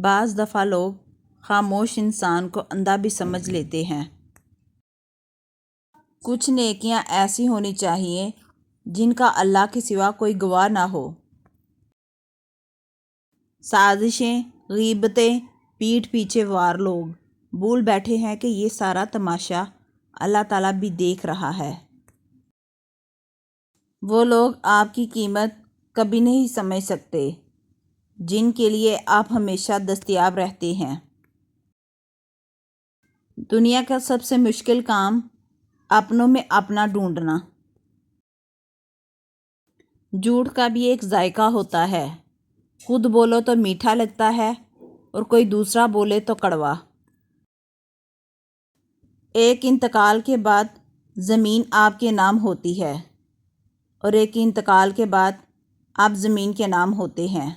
بعض دفعہ لوگ خاموش انسان کو اندھا بھی سمجھ لیتے ہیں۔ کچھ نیکیاں ایسی ہونی چاہیے جن کا اللہ کے سوا کوئی گواہ نہ ہو۔ سازشیں، غیبتیں، پیٹھ پیچھے وار لوگ بھول بیٹھے ہیں کہ یہ سارا تماشا اللہ تعالیٰ بھی دیکھ رہا ہے۔ وہ لوگ آپ کی قیمت کبھی نہیں سمجھ سکتے جن کے لیے آپ ہمیشہ دستیاب رہتے ہیں۔ دنیا کا سب سے مشکل کام اپنوں میں اپنا ڈھونڈنا۔ جھوٹ کا بھی ایک ذائقہ ہوتا ہے، خود بولو تو میٹھا لگتا ہے اور کوئی دوسرا بولے تو کڑوا۔ ایک انتقال کے بعد زمین آپ کے نام ہوتی ہے اور ایک انتقال کے بعد آپ زمین کے نام ہوتے ہیں۔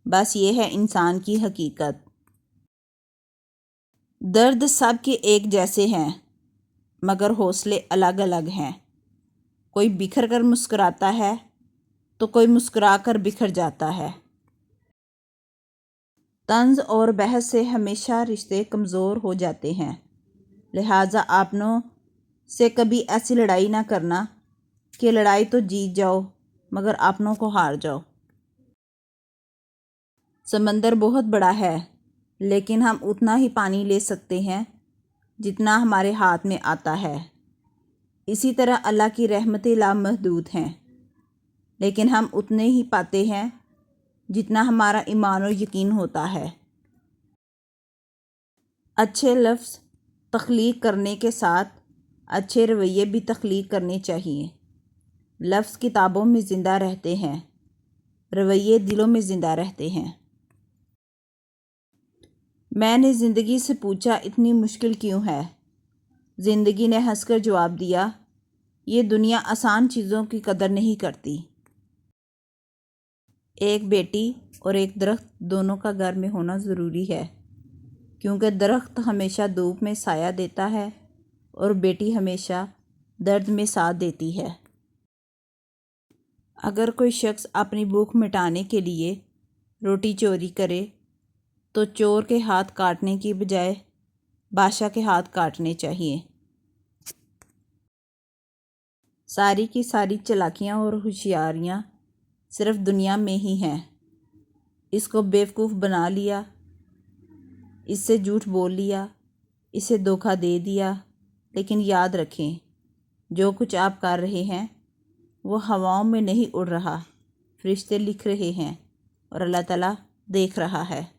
بس یہ ہے انسان کی حقیقت۔ درد سب کے ایک جیسے ہیں مگر حوصلے الگ الگ ہیں۔ کوئی بکھر کر مسکراتا ہے تو کوئی مسکرا کر بکھر جاتا ہے۔ طنز اور بحث سے ہمیشہ رشتے کمزور ہو جاتے ہیں، لہٰذا اپنوں سے کبھی ایسی لڑائی نہ کرنا کہ لڑائی تو جیت جاؤ مگر اپنوں کو ہار جاؤ۔ سمندر بہت بڑا ہے لیکن ہم اتنا ہی پانی لے سکتے ہیں جتنا ہمارے ہاتھ میں آتا ہے۔ اسی طرح اللہ کی رحمتیں لامحدود ہیں لیکن ہم اتنے ہی پاتے ہیں جتنا ہمارا ایمان و یقین ہوتا ہے۔ اچھے لفظ تخلیق کرنے کے ساتھ اچھے رویے بھی تخلیق کرنے چاہیے۔ لفظ کتابوں میں زندہ رہتے ہیں، رویے دلوں میں زندہ رہتے ہیں۔ میں نے زندگی سے پوچھا اتنی مشکل کیوں ہے؟ زندگی نے ہنس کر جواب دیا، یہ دنیا آسان چیزوں کی قدر نہیں کرتی۔ ایک بیٹی اور ایک درخت دونوں کا گھر میں ہونا ضروری ہے کیونکہ درخت ہمیشہ دھوپ میں سایہ دیتا ہے اور بیٹی ہمیشہ درد میں ساتھ دیتی ہے۔ اگر کوئی شخص اپنی بھوک مٹانے کے لیے روٹی چوری کرے تو چور کے ہاتھ کاٹنے کی بجائے بادشاہ کے ہاتھ کاٹنے چاہیے۔ ساری کی ساری چالاکیاں اور ہوشیاریاں صرف دنیا میں ہی ہیں۔ اس کو بیوقوف بنا لیا، اس سے جھوٹ بول لیا، اسے دھوکہ دے دیا، لیکن یاد رکھیں جو کچھ آپ کر رہے ہیں وہ ہواؤں میں نہیں اڑ رہا، فرشتے لکھ رہے ہیں اور اللہ تعالیٰ دیکھ رہا ہے۔